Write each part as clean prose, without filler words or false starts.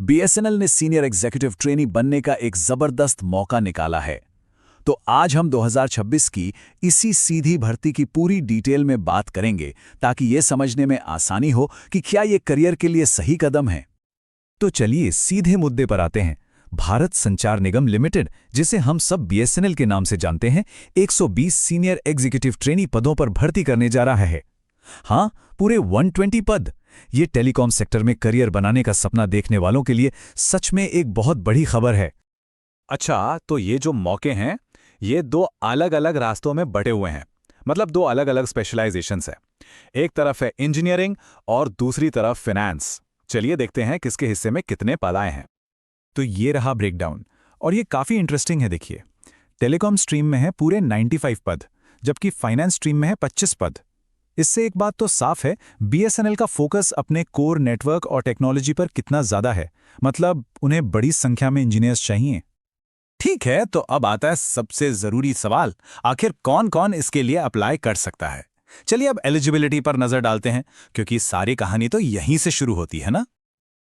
BSNL ने senior executive trainee बनने का एक जबरदस्त मौका निकाला है। तो आज हम 2026 की इसी सीधी भर्ती की पूरी डिटेल में बात करेंगे ताकि ये समझने में आसानी हो कि क्या ये करियर के लिए सही कदम है। तो चलिए सीधे मुद्दे पर आते हैं। भारत संचार निगम लिमिटेड, जिसे हम सब बीएसएनएल के नाम से जानते हैं, 120 सीनियर एग्जीक्यूटिव ट्रेनी पदों पर भर्ती करने जा रहा है। हाँ, पूरे 120 पद। ये टेलीकॉम सेक्टर में करियर बनाने का सपना देखने वालों के लिए सच में एक बहुत बड़ी खबर है। अच्छा, तो ये जो मौके हैं, ये दो अलग अलग रास्तों में बटे हुए हैं। मतलब दो अलग अलग स्पेशलाइजेशंस है। एक तरफ है इंजीनियरिंग और दूसरी तरफ फाइनेंस। चलिए देखते हैं किसके हिस्से में कितने पद आए हैं। तो ये रहा ब्रेकडाउन, और ये काफ़ी इंटरेस्टिंग है। देखिए, टेलीकॉम स्ट्रीम में है पूरे 95 पद, जबकि फाइनेंस स्ट्रीम में है 25 पद। इससे एक बात तो साफ है, बीएसएनएल का फोकस अपने कोर नेटवर्क और टेक्नोलॉजी पर कितना ज़्यादा है। मतलब उन्हें बड़ी संख्या में इंजीनियर्स चाहिए। ठीक है, तो अब आता है सबसे जरूरी सवाल, आखिर कौन कौन इसके लिए अप्लाई कर सकता है। चलिए अब एलिजिबिलिटी पर नजर डालते हैं, क्योंकि सारी कहानी तो यहीं से शुरू होती है ना।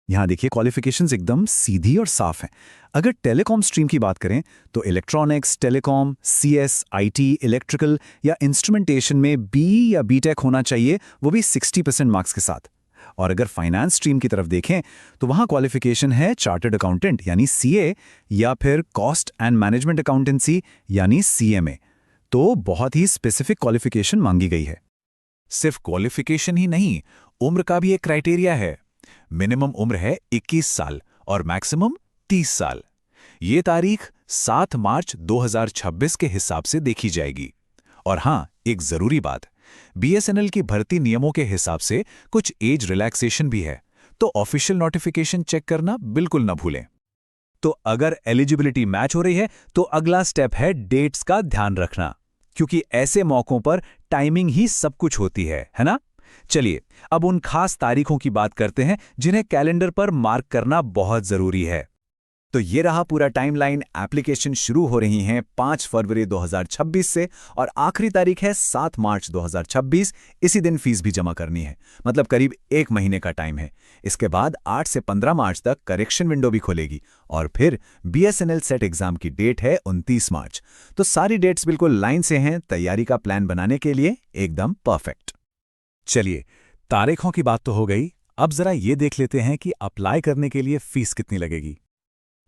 यहाँ देखिए, क्वालिफिकेशंस एकदम सीधी और साफ हैं। अगर टेलीकॉम स्ट्रीम की बात करें तो electronics, telecom, CS, IT, electrical या इंस्ट्रूमेंटेशन में बी या बीटेक होना चाहिए, वो भी 60% मार्क्स के साथ। और अगर फाइनेंस स्ट्रीम की तरफ देखें तो वहाँ क्वालिफिकेशन है चार्टर्ड अकाउंटेंट यानी सीए या फिर कॉस्ट एंड मैनेजमेंट अकाउंटेंसी यानी सीएमए। तो बहुत ही स्पेसिफिक क्वालिफिकेशन मांगी गई है। सिर्फ क्वालिफिकेशन ही नहीं, उम्र का भी एक क्राइटेरिया है। मिनिमम उम्र है 21 साल और मैक्सिमम 30 साल। ये तारीख 7 मार्च 2026 के हिसाब से देखी जाएगी। और हाँ, एक जरूरी बात, बीएसएनएल की भर्ती नियमों के हिसाब से कुछ एज रिलैक्सेशन भी है, तो ऑफिशियल नोटिफिकेशन चेक करना बिल्कुल न भूलें। तो अगर एलिजिबिलिटी मैच हो रही है तो अगला स्टेप है डेट्स का ध्यान रखना, क्योंकि ऐसे मौकों पर टाइमिंग ही सब कुछ होती है ना। चलिए अब उन खास तारीखों की बात करते हैं जिन्हें कैलेंडर पर मार्क करना बहुत जरूरी है। तो ये रहा पूरा टाइमलाइन। एप्लीकेशन शुरू हो रही हैं 5 फरवरी 2026 से और आखिरी तारीख है 7 मार्च 2026। इसी दिन फीस भी जमा करनी है, मतलब करीब 1 महीने का टाइम है। इसके बाद 8 से 15 मार्च तक करेक्शन विंडो भी खुलेगी और फिर बीएसएनएल सेट एग्जाम की डेट है 29 मार्च। तो सारी डेट्स बिल्कुल लाइन से हैं, तैयारी का प्लान बनाने के लिए एकदम परफेक्ट। चलिए, तारीखों की बात तो हो गई, अब जरा ये देख लेते हैं कि अप्लाई करने के लिए फीस कितनी लगेगी।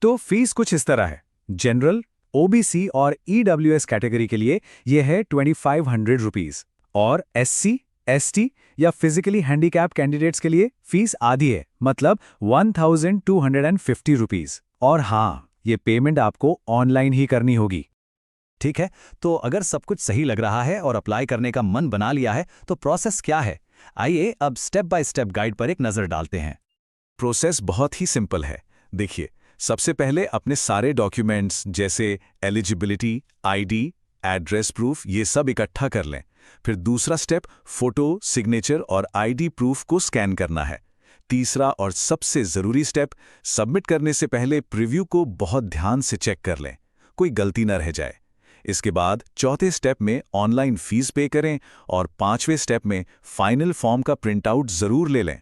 तो फीस कुछ इस तरह है। जनरल, ओबीसी और ईडब्ल्यूएस कैटेगरी के लिए यह है 2500 रुपीज, और एससी, एसटी या फिजिकली हैंडीकैप कैंडिडेट्स के लिए फीस आधी है, मतलब 1250 रुपीज। और हाँ, ये पेमेंट आपको ऑनलाइन ही करनी होगी। ठीक है, तो अगर सब कुछ सही लग रहा है और अप्लाई करने का मन बना लिया है तो प्रोसेस क्या है? आइए अब स्टेप बाय स्टेप गाइड पर एक नजर डालते हैं। प्रोसेस बहुत ही सिंपल है। देखिए, सबसे पहले अपने सारे डॉक्यूमेंट्स जैसे एलिजिबिलिटी, आईडी, एड्रेस प्रूफ, ये सब इकट्ठा कर लें। फिर दूसरा स्टेप, फोटो, सिग्नेचर और आईडी प्रूफ को स्कैन करना है। तीसरा और सबसे ज़रूरी स्टेप, सबमिट करने से पहले प्रीव्यू को बहुत ध्यान से चेक कर लें, कोई गलती न रह जाए। इसके बाद चौथे स्टेप में ऑनलाइन फीस पे करें और 5वें स्टेप में फाइनल फॉर्म का प्रिंटआउट ज़रूर ले लें।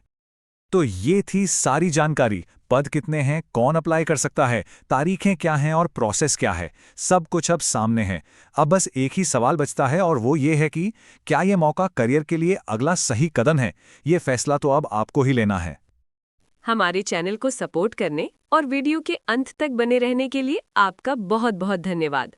तो ये थी सारी जानकारी। पद कितने हैं, कौन अप्लाई कर सकता है, तारीखें क्या हैं और प्रोसेस क्या है, सब कुछ अब सामने है। अब बस एक ही सवाल बचता है और वो ये है कि क्या ये मौका करियर के लिए अगला सही कदम है। ये फैसला तो अब आपको ही लेना है। हमारे चैनल को सपोर्ट करने और वीडियो के अंत तक बने रहने के लिए आपका बहुत बहुत धन्यवाद।